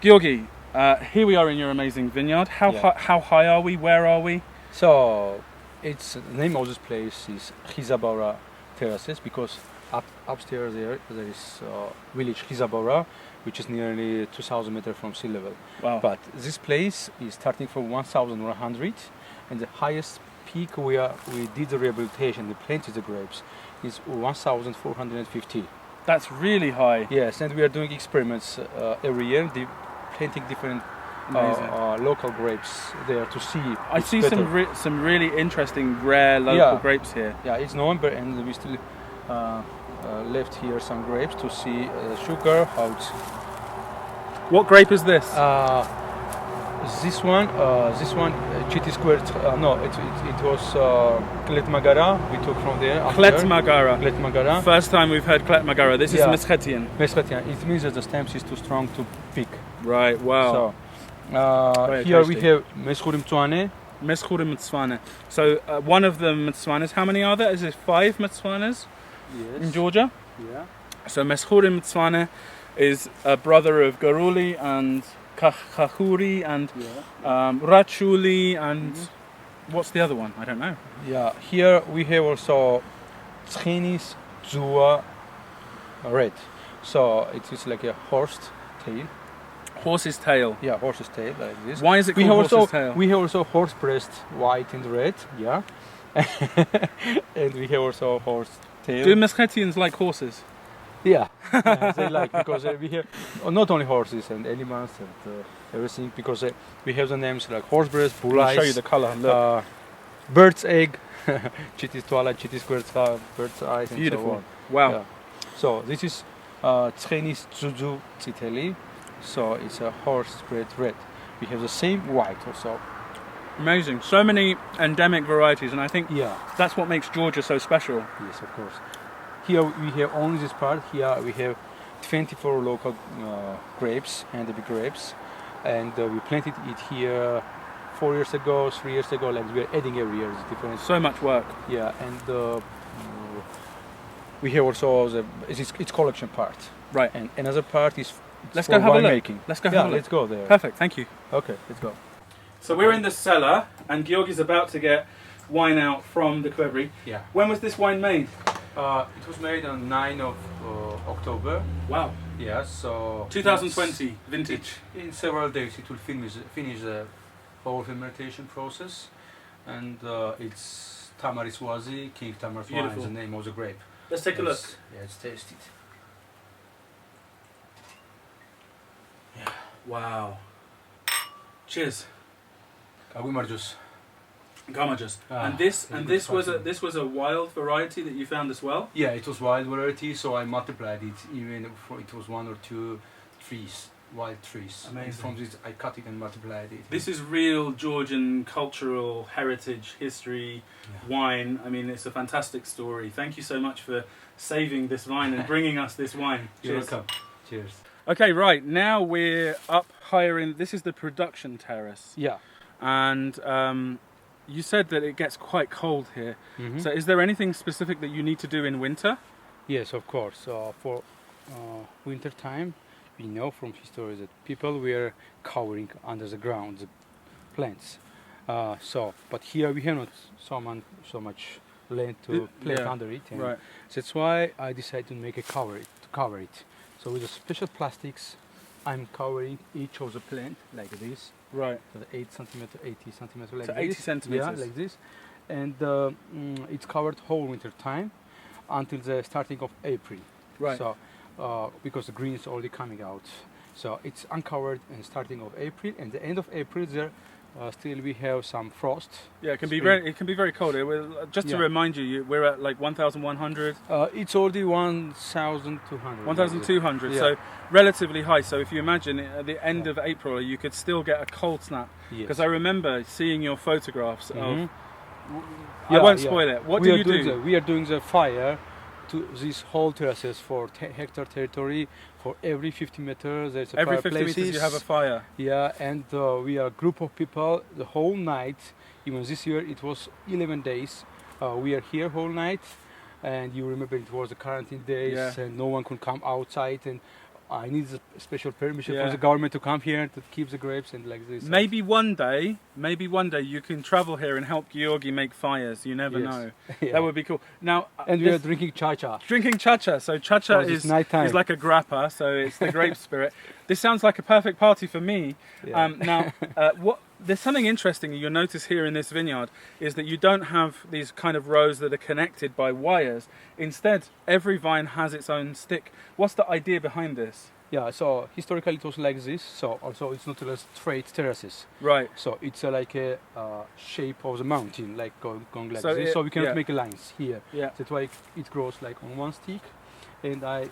Giorgi, here we are in your amazing vineyard. How high are we? Where are we? So, the name of this place is Vardzia Terraces because upstairs there is village Vardzia, which is nearly 2,000 meters from sea level. Wow. But this place is starting from 1,100, and the highest peak we did the rehabilitation, we planted the grapes, is 1,450. That's really high. Yes, and we are doing experiments every year, planting different local grapes there to see. I see some really interesting rare local grapes here. Yeah, it's November and we still left here some grapes to see sugar, how it's... What grape is this? This one, Chiti Square. No, it was Klet Magara. We took from there. Klet Magara. Klet Magara. First time we've heard Klet Magara. This is Meskhetian. Meskhetian. It means that the stamp is too strong to pick. Right. Wow. So here we have Meskheti. Meskheti. So one of the Mtswanas. How many are there? Is it 5 Mtswanas? Yes. In Georgia? Yeah. So Meskheti is a brother of Garuli and Khachuri and Rachuli and what's the other one? I don't know. Yeah, here we have also Tchenis Zua Red. So it is like a horse tail. Horse's tail. Yeah, horse's tail like this. Why is it called horse's tail? We have also horse breast, white and red. Yeah, and we have also horse tail. Do Meskhetians like horses? Yeah, they like because we have not only horses and animals and everything because we have the names like horse breast, bull eyes. I'll show you the color. Look. Bird's egg, Chitis toala, Chitis squirt, bird's eyes, and beautiful. so on. Wow. Yeah. So this is Tchenis Zuzu Tsiteli. So it's a horse bred red. We have the same white also. Amazing. So many endemic varieties, and I think that's what makes Georgia so special. Yes, of course. Here we have only this part. Here we have 24 local grapes, endemic grapes, and we planted it here 4 years ago, 3 years ago, and we are adding every year. It's different. So much work. Yeah, and we have also it's collection part. Right. And another part is let's go have a look. Making. Let's go have a look. Let's go there. Perfect. Thank you. Okay, let's go. So we're in the cellar, and Giorgi's about to get wine out from the qvevri. Yeah. When was this wine made? It was made on 9th of October. Wow. Yeah, so... 2020, vintage. In several days it will finish the whole fermentation process. And it's Tamariswazi, King Tamariswazi is the name of the grape. Let's take a look. Yeah, let's taste it. Yeah. Wow. Cheers. Agumar Gamma and this was a wild variety that you found as well? Yeah, it was wild variety, so I multiplied it. Even before it was 1 or 2 trees, wild trees. Amazing. And from this, I cut it and multiplied it. This is real Georgian cultural heritage, history, wine. I mean, it's a fantastic story. Thank you so much for saving this vine and bringing us this wine. You're welcome. Cheers. Okay, right now we're up higher in. This is the production terrace. Yeah, and. You said that it gets quite cold here. So is there anything specific that you need to do in winter? Yes, of course. For winter time, we know from history that people were covering under the ground the plants. But here we have not so much land to plant under it. And right. That's why I decided to make a cover it. So with the special plastics, I'm covering each of the plant like this. Right. So 8 centimeter, 80 centimeter like so this. 80 centimeters. Yeah, like this. And it's covered whole winter time until the starting of April. Right. So because the green is already coming out. So it's uncovered and starting of April, and the end of April there still we have some frost. Yeah, it can be very cold. Just to remind you, we're at like 1,100. It's already 1,200. 1,200. Yeah. So relatively high. So if you imagine at the end of April, you could still get a cold snap. Because I remember seeing your photographs of. I won't spoil it. What do you do? We are doing the fire to these whole terraces for hectare territory. For every 50 meters, there's a every 50 fireplaces. meters you have a fire. Yeah, and we are a group of people the whole night. Even this year it was 11 days. We are here whole night, and you remember it was the quarantine days, and no one could come outside. And I need a special permission Yeah. from the government to come here to keep the grapes and like this. Maybe one day you can travel here and help Giorgi make fires. You never Yes. know. Yeah. That would be cool. Now, And we are this- drinking cha-cha. drinking chacha. So chacha Because it's is nighttime. like a grappa, so it's the grape spirit. This sounds like a perfect party for me. Yeah. Now, there's something interesting you'll notice here in this vineyard is that you don't have these kind of rows that are connected by wires. Instead, every vine has its own stick. What's the idea behind this? Yeah, so historically it was like this. So also it's not a straight terraces. Right. So it's like a shape of the mountain, like going like So this. it- so we cannot yeah. make lines here. Yeah. That's why it grows like on one stick. And I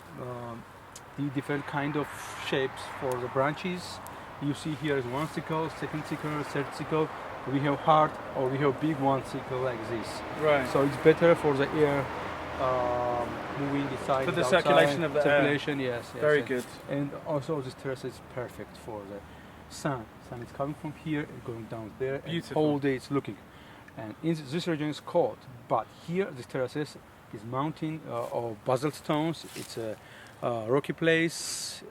the different kind of shapes for the branches. You see here is one sickle, second sickle, third sickle. We have hard or we have big one sickle like this. Right. So it's better for the air moving inside. For the outside, circulation of the air. circulation, yes. Very yes. good. And also this terrace is perfect for the sun. Sun is coming from here and going down there. Beautiful. And all day it's looking. And in this region is cold, but here this terraces is mountain or basalt stones. It's a rocky place.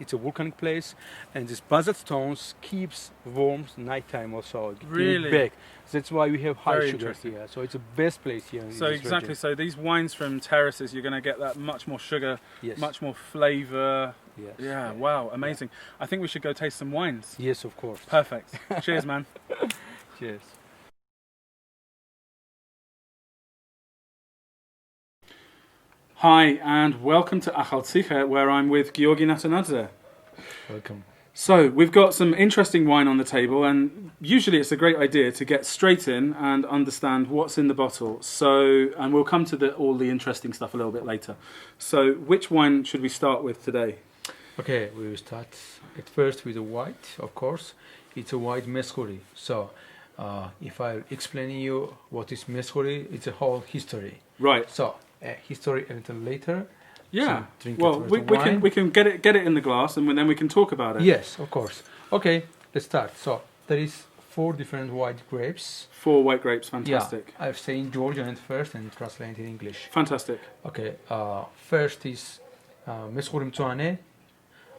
It's a volcanic place, and this basalt stones keeps warm nighttime also. Give it Really? back. That's why we have high Very sugar interesting. here. So it's the best place here. So in this exactly. region. So these wines from terraces, you're going to get that much more sugar, Yes. much more flavour. Yes. Yeah. Wow. Amazing. I think we should go taste some wines. Yes, of course. Perfect. Cheers, man. Cheers. Hi, and welcome to Untitled, where I'm with Giorgi Natenadze. Welcome. So we've got some interesting wine on the table, and usually it's a great idea to get straight in and understand what's in the bottle. So, and we'll come to all the interesting stuff a little bit later. So, which wine should we start with today? Okay, we will start at first with a white, of course. It's a white Meskheti. So, if I explain you what is Meskheti, it's a whole history. Right. So, history a little later. Yeah. So drink Well, it we with the can wine. we can get it in the glass, and then we can talk about it. Yes, of course. Okay, let's start. So, there is 4 different white grapes. 4 white grapes. Fantastic. Yeah, I've saying Georgian first and translate in English. Fantastic. Okay, first is Meskheti Mtsuane,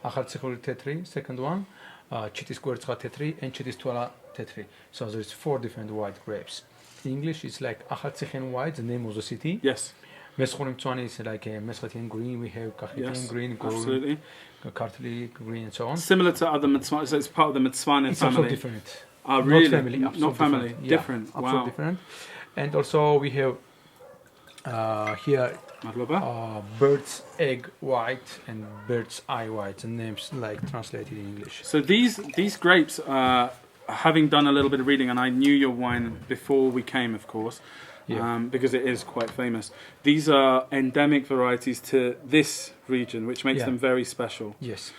Achaltsecholi Tetri, second one, Chitis Guertzcha Tetri, and Chitis Tuala Tetri. So there's 4 different white grapes. In English, it's like Achaltsechen white, the name of the city. Yes. Meskheti Mtsuane is like a Meskhetian green, we have Kachetian Yes. green, gold, Absolutely. Kartli green, and so on. Similar to other Mitzvah, so it's part of the Mitzvah It's family. also different. Oh, really? Not family, Not absolute family. different. Different. Yeah, Wow. absolute different. And also we have here Madloba. bird's egg white and bird's eye white, the names like translated in English. So these grapes, having done a little bit of reading, and I knew your wine before we came, of course, Yeah. because it is quite famous. These are endemic varieties to this region, which makes Yeah. them very special. Yes.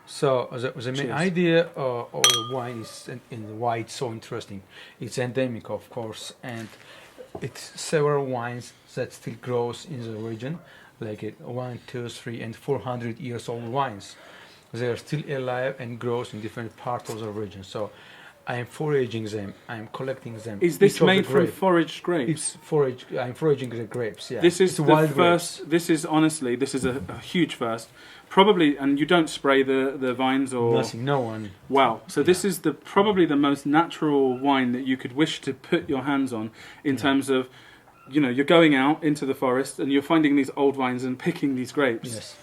So the main Cheers. idea of the wine is in why it's so interesting. It's endemic, of course, and it's several wines that still grows in the region, like 1, 2, 3, and 400 years old wines. They are still alive and grows in different parts of the region. So I am foraging them. I am collecting them. Is this Each of the made from grape. foraged grapes? It's forage. I'm foraging the grapes. Yeah. This is It's the wild first. grapes. This is honestly, this is a huge first. Probably, and you don't spray the vines or Nothing. No one. wow. So this is probably the most natural wine that you could wish to put your hands on in terms of, you're going out into the forest and you're finding these old vines and picking these grapes. Yes.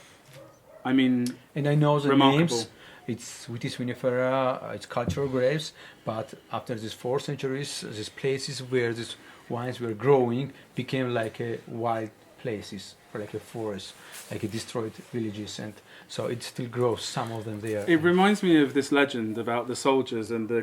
I mean, And I know the remarkable. names. It's Vitis vinifera, it's cultural grapes, but after these 4 centuries, these places where these wines were growing became like a wild places, or like a forest, like a destroyed villages, and so it still grows, some of them there. It reminds me of this legend about the soldiers and the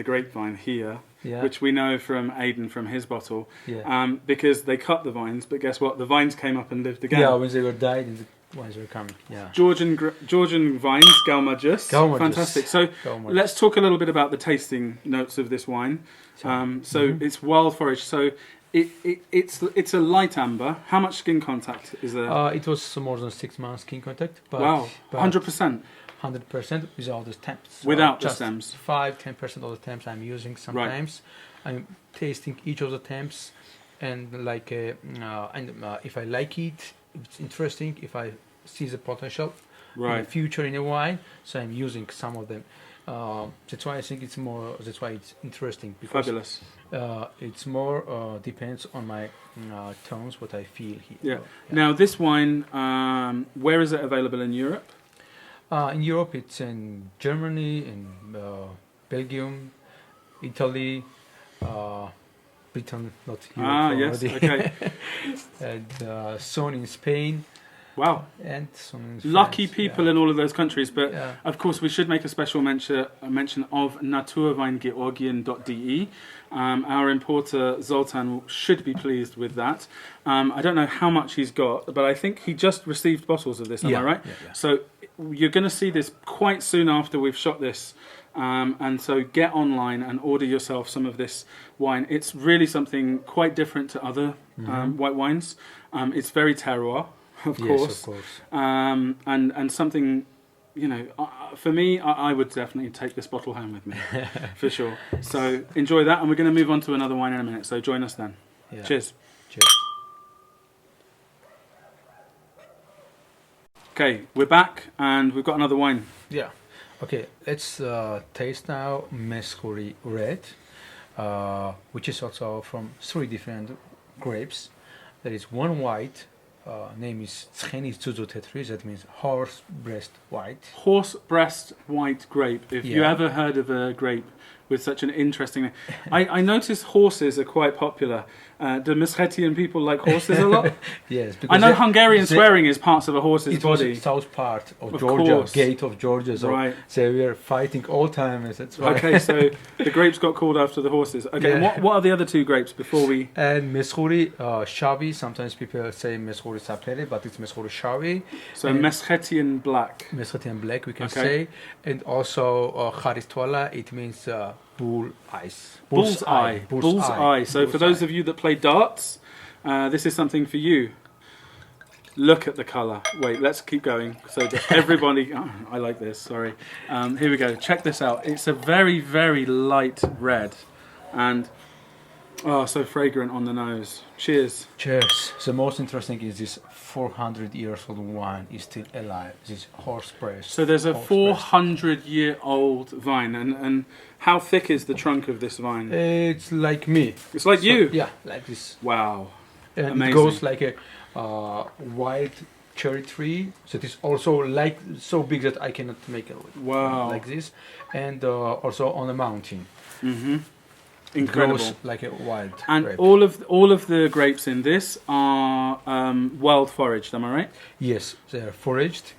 grapevine here, Yeah. which we know from Aidan from his bottle, Yeah. because they cut the vines, but guess what? The vines came up and lived again. Yeah, when they were died, and the wines were coming. Yeah. Georgian vines, Galmajus. Galmajus. Fantastic. So Galmajus. let's talk a little bit about the tasting notes of this wine. So it's wild foraged. So it's a light amber. How much skin contact is there? It was more than 6 months skin contact. But, Wow, but 100%. 100% without the stems. Without the just stems. 5-10% of the stems I'm using sometimes. I'm tasting each of the stems, and if I like it, it's interesting. If I see the potential, in Right. the future in a wine. So I'm using some of them. That's why I think it's more. That's why it's interesting because Fabulous. it's more depends on my tones, what I feel here. Yeah. Now this wine, where is it available in Europe? In Europe, it's in Germany, in Belgium, Italy, Britain, not Europe Yes. already. Okay. And soon in Spain, Wow. and soon in Lucky France, people yeah. in all of those countries, but Yeah. of course we should make a special mention of naturweingeorgien.de. Our importer Zoltan should be pleased with that. I don't know how much he's got, but I think he just received bottles of this. Am I right? Yeah. So you're going to see this quite soon after we've shot this. And so get online and order yourself some of this wine. It's really something quite different to other white wines. It's very terroir, of Yes, course. of course. And something, for me, I would definitely take this bottle home with me, for sure. So enjoy that, and we're going to move on to another wine in a minute. So join us then. Yeah. Cheers. Cheers. Okay, we're back, and we've got another wine. Yeah. Okay, let's taste now Masculini Red, which is also from 3 different grapes. There is one white, name is Tetris, that means horse breast white. Horse breast white grape. If you Yeah. ever heard of a grape with such an interesting name. I notice horses are quite popular. Do Meskhetian people like horses a lot? Yes, because I know Hungarian they- swearing is parts of a horse's it was body. the south part of Of Georgia, course. gate of Georgia, so Right. they were fighting all time. That's why. Okay, so the grapes got called after the horses. Okay, and Yeah. what are the other 2 grapes before we... And Meskheti Shavi, sometimes people say Meskheti Sapleri, but it's Meskheti Shavi. So And- Meskhetian black. Meskhetian black, we can Okay. say. And also Charistwala, it means bull eyes. Bull's eye. Bull's eye. So for those of you that play darts, this is something for you. Look at the colour. Wait, let's keep going. So that everybody... Oh, I like this, sorry. Here we go. Check this out. It's a very, very light red. And, so fragrant on the nose. Cheers. Cheers. The most interesting is this 400 years old wine is still alive. This horse breast. So there's a horse breast. 400-year-old vine. And how thick is the trunk of this vine? It's like me. It's like So- you. Yeah, like this. Wow. And Amazing. it goes like a wild cherry tree. So it is also like so big that I cannot make it Wow. like this. And also on a mountain. Mm-hmm. It Incredible. grows like a wild And grape. all of the grapes in this are wild foraged. Am I right? Yes, they are foraged.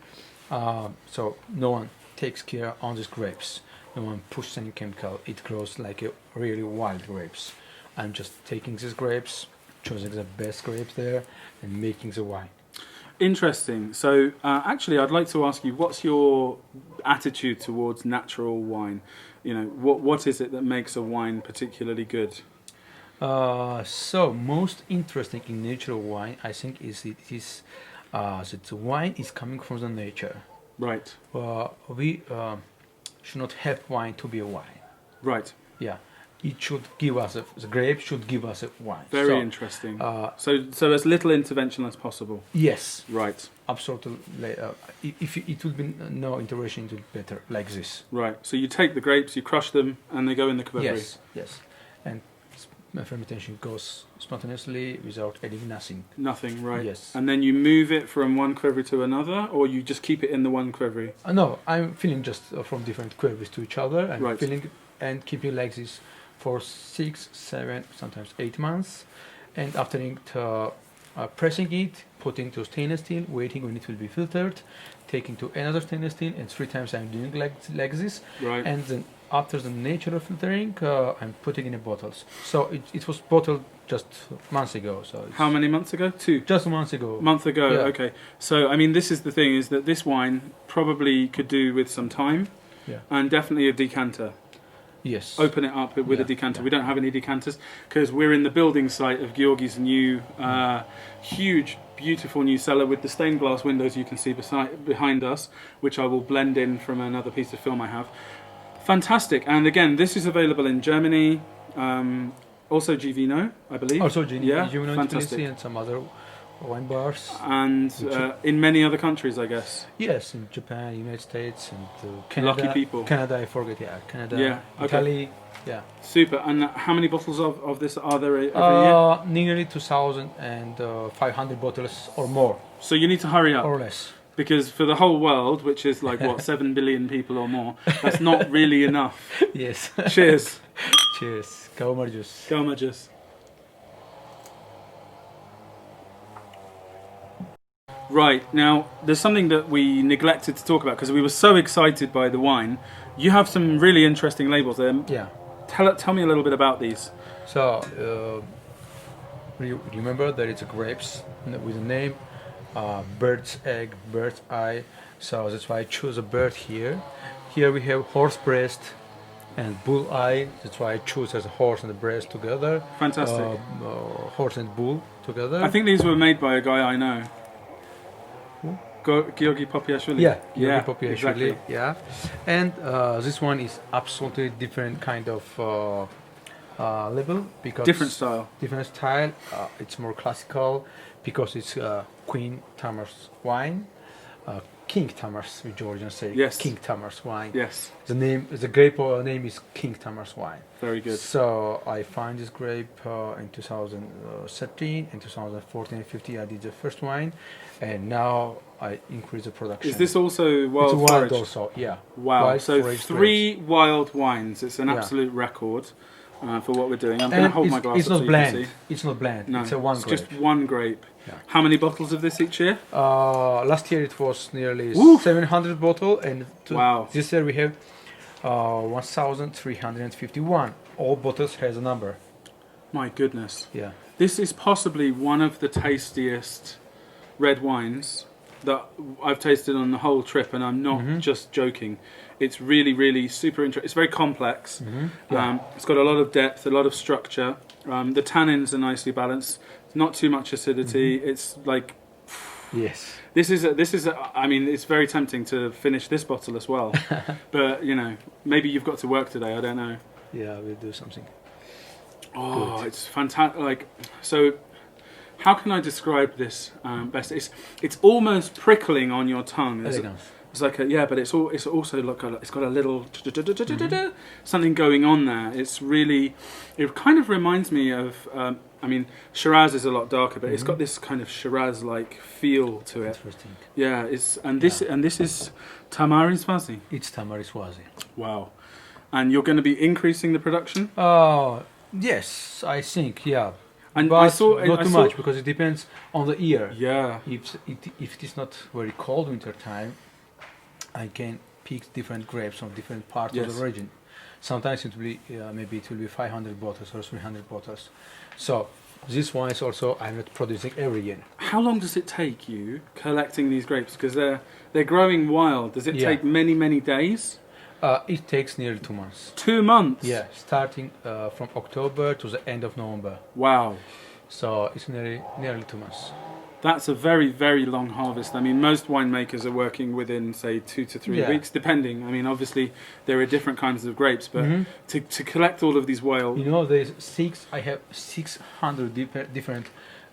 So no one takes care on these grapes. No one pushes any chemical. It grows like a really wild grapes. I'm just taking these grapes, choosing the best grapes there, and making the wine. Interesting. So actually, I'd like to ask you, what's your attitude towards natural wine? What is it that makes a wine particularly good? So most interesting in natural wine, I think, is that the wine is coming from the nature. Right. We should not have wine to be a wine. Right. Yeah, it should give us the grape should give us a wine. Very So, interesting. Uh, So as little intervention as possible. Yes, Right. absolutely. If it would be no intervention, it would be better like this. Right. So you take the grapes, you crush them, and they go in the kvevri. Yes, and fermentation goes spontaneously without adding nothing. Nothing. Right. Yes. And then you move it from one kvevri to another, or you just keep it in the one kvevri. No, I'm filling just from different queries to each other and Right. filling and keeping like this for 6, 7, sometimes 8 months, and after it, pressing it, putting to stainless steel, waiting when it will be filtered, taking to another stainless steel, and 3 times I'm doing like this, Right. and then after the natural filtering, I'm putting in the bottles. So it was bottled just months ago. So it's How many months ago? 2. just months ago. A month ago. Yeah. Okay. So I mean, this is the thing: is that this wine probably could do with some time, Yeah. and definitely a decanter. Yes. Open it up with a Yeah, decanter. yeah. We don't have any decanters because we're in the building site of Giorgi's new, huge, beautiful new cellar with the stained glass windows you can see behind us, which I will blend in from another piece of film I have. Fantastic. And again, this is available in Germany, also Givino, I believe. Also, Gini, Yeah, Givino fantastic. and some other wine bars. And in many other countries, I guess. Yes, in Japan, United States, and Canada. Lucky people. Canada, I forget. Yeah, Canada. Yeah, okay. Italy. Yeah. Super. And how many bottles of this are there every year? Nearly 2,500 bottles or more, So you need to hurry up. or less. Because for the whole world, which is like, what, 7 billion people or more, that's not really enough. Yes. Cheers. Cheers. Kavamar juice. Galmages. Right, now, there's something that we neglected to talk about because we were so excited by the wine. You have some really interesting labels there. Yeah. Tell me a little bit about these. So, remember that it's a grapes with a name, bird's egg, bird's eye. So that's why I choose a bird here. Here we have horse breast and bull eye. That's why I choose as a horse and a breast together. Fantastic. Horse and bull together. I think these were made by a guy I know. Giorgi Popiashvili. Yeah, yeah, Popiashvili, exactly. yeah. And this one is absolutely different kind of label because Different style. Different style. It's more classical because it's Queen Tamar's wine, King Tamar's, we Georgians say. Yes. King Tamar's wine. Yes, The grape name is King Tamar's wine. very good. So I find this grape in 2013 and 2014 and 15. I did the first wine, and now I increase the production. Is this also it's wild wild foraged? also? Yeah. Wow, Wild so foraged 3 wild wines. It's an Yeah. absolute record for what we're doing. I'm going to And hold my glass it's up not so blend. you can see. It's not blend. No, It's a one it's grape. just one grape. Yeah. How many bottles of this each year? Last year it was nearly Woo! 700 bottle, and Wow. this year we have 1,351. All bottles has a number. My goodness. Yeah. This is possibly one of the tastiest red wines that I've tasted on the whole trip, and I'm not just joking. It's really, really super interesting. It's very complex. Yeah. It's got a lot of depth, a lot of structure. The tannins are nicely balanced. Not too much acidity. It's like Yes. this is. I mean, it's very tempting to finish this bottle as well. But you know, maybe you've got to work today. I don't know. Yeah, we'll do something. Oh, Good. it's fantastic! Like, so, how can I describe this best? It's almost prickling on your tongue. Elegance. It's like but it's also like it's got a little something going on there. It's really, it kind of reminds me of. I mean, Shiraz is a lot darker, but it's got this kind of Shiraz-like feel to it. Interesting. Yeah, this is Tamaris Vazi. It's Tamariswazi. Wow, and you're going to be increasing the production. Yes, I think, yeah. And But I saw not I too saw- much because it depends on the year. Yeah. If it is not very cold winter time, I can pick different grapes from different parts of Yes. the region. Sometimes it will be maybe it will be 500 bottles or 300 bottles. So this one is also I'm not producing every year. How long does it take you collecting these grapes? Because they're growing wild. Does it Yeah. take many days? It takes nearly 2 months. 2 months. Yeah, starting from October to the end of November. Wow. So it's nearly 2 months. That's a very long harvest. I mean, most winemakers are working within, say, 2 to 3 Yeah. weeks, depending. I mean, obviously there are different kinds of grapes, but Mhm. to collect all of these wild. You know, I have 600 different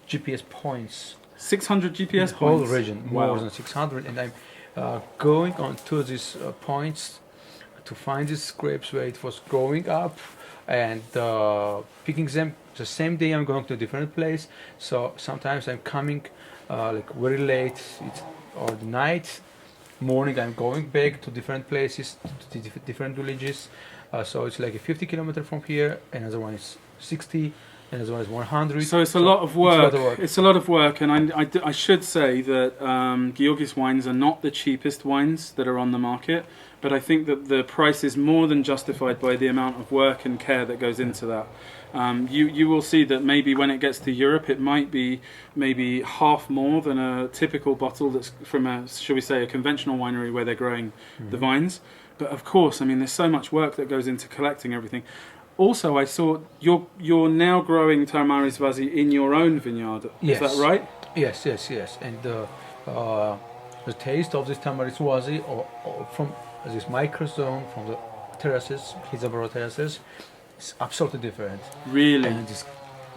GPS points 600 GPS in the whole points. region, Wow. more than 600, and I'm going on to these points to find these grapes where it was growing up and picking them. The same day I'm going to a different place, so sometimes I'm coming like very late, or the night, morning I'm going back to different places, to different villages. So it's like a 50 kilometer from here, another one is 60, another one is 100. So it's a lot of work. work. It's a lot of work, and I should say that Giorgi's wines are not the cheapest wines that are on the market, but I think that the price is more than justified by the amount of work and care that goes into that. You will see that maybe when it gets to Europe, it might be maybe half more than a typical bottle that's from shall we say, a conventional winery where they're growing the vines. But of course, I mean, there's so much work that goes into collecting everything. Also, I saw you're now growing Tamaris Vazi in your own vineyard. Yes. Is that right? Yes. And the taste of this Tamariswazi or from this microzone from the terraces, Hizaboro terraces, is absolutely different. Really? And it's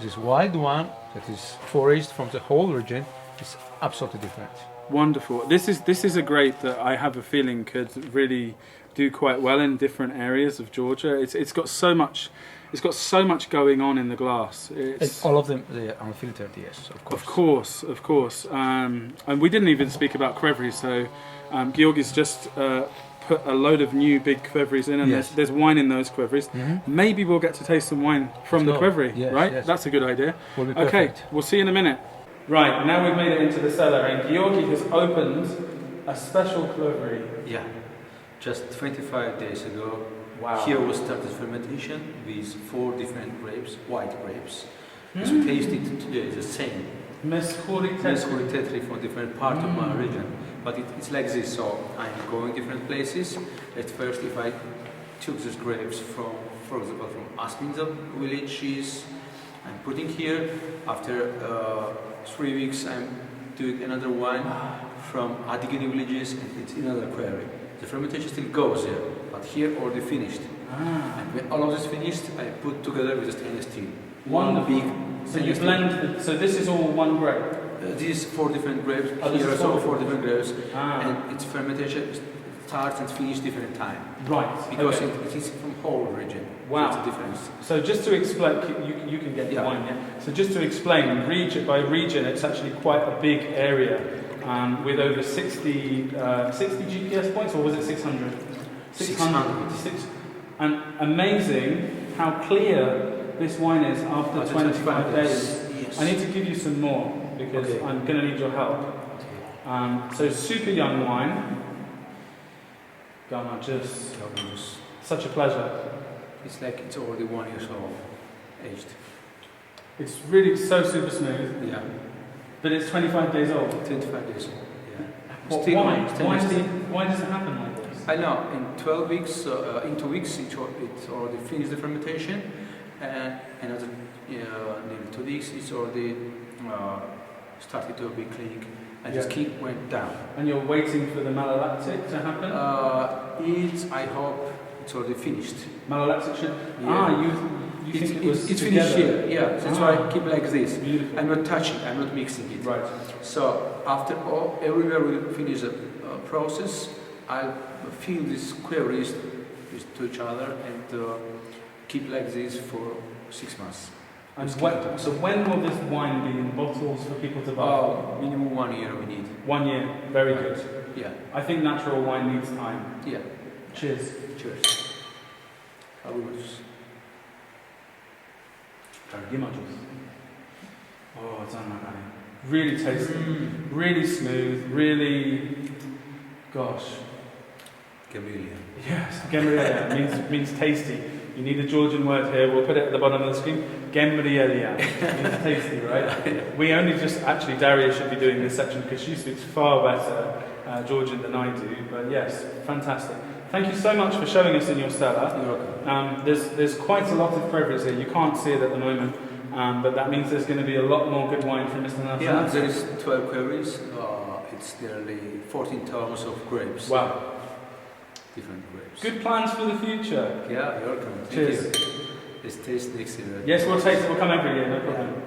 This wild one that is foraged from the whole region is absolutely different. Wonderful. This is a grape that I have a feeling could really do quite well in different areas of Georgia. It's got so much. It's got so much going on in the glass. It's, All of them, they are unfiltered, yes, of course. of course, of course. And we didn't even speak about kvevri. So Giorgi's just put a load of new big kvevris in, and Yes. there's wine in those kvevris. Maybe we'll get to taste some wine from the Let's go. kvevri, Yes, right? yes. That's a good idea. Will be Okay, perfect. we'll see you in a minute. Right, now we've made it into the cellar, and Giorgi has opened a special kvevri. Yeah, just 25 days ago, Wow. here was started fermentation with 4 different grapes, white grapes. As we tasted today, it's the same. Meskheti. Meskheti from different part of my region, but it's like this. So I'm going different places. At first, if I took these grapes from, for example, from Aspinza villages, I'm putting here. After 3 weeks, I'm doing another wine from Adigeni villages, and it's another quarry. The fermentation still goes there, but here already finished. And when all of this finished, I put together with the stainless steel. Wonderful. Big So you stainless steel. blend. So this is all one grape. These 4 different grapes. Oh, this Here is are also 4 4 different grapes, Ah. and its fermentation starts and finishes different time Right. because okay. it is from whole region. Wow. So it's a difference. So just to explain, you can get the Yeah. wine, yeah? So just to explain, region by region, it's actually quite a big area with over 60 GPS points, or was it 600? 600. And amazing how clear this wine is after After 25 days. Yes. I need to give you some more because Okay. I'm going to need your help. So super young wine. Gama, just such a pleasure. It's like it's already 1 year old, aged. It's really so super smooth, Yeah, but it's 25 days old. 25 days old. Yeah. What, Still why? stainless steel. Why does it happen like this? I know. In 12 weeks, in 2 weeks, it's already finished the fermentation, and another nearly 2 weeks, it's already started to be clean, and the Yeah. skin went down. And you're waiting for the malolactic to happen? I hope it's already finished. Malolactic should. Yeah. You think it was it's finished together? here. Yeah, that's why I keep like this. Beautiful. I'm not touching. I'm not mixing it. Right. So after all, everywhere we finish the process, I'll fill these queries to each other and keep like this for 6 months. And when will this wine be in bottles for people to buy? Minimum 1 year we need. 1 year. Very good. Yeah, I think natural wine needs time. yeah. Cheers. Cheers. I will just. Oh, it's unlike really tasty, really smooth, really, gosh. Camellia. Yes, gemrielia means tasty. You need a Georgian word here. We'll put it at the bottom of the screen. Gemrielia means tasty, right? We only just actually Daria should be doing this section because she speaks far better Georgian than I do. But yes, fantastic. Thank you so much for showing us in your cellar. You're welcome. There's quite a lot of kvevris here. You can't see it at the moment, but that means there's going to be a lot more good wine from Mr. Natenadze. Yeah, there is 12 queries. It's nearly 14 tons of grapes. Wow. Different grapes. Good plans for the future. Yeah, you're welcome. Thank Cheers. you. Let's taste next year. Yes, we'll taste it. We'll come every year, no problem.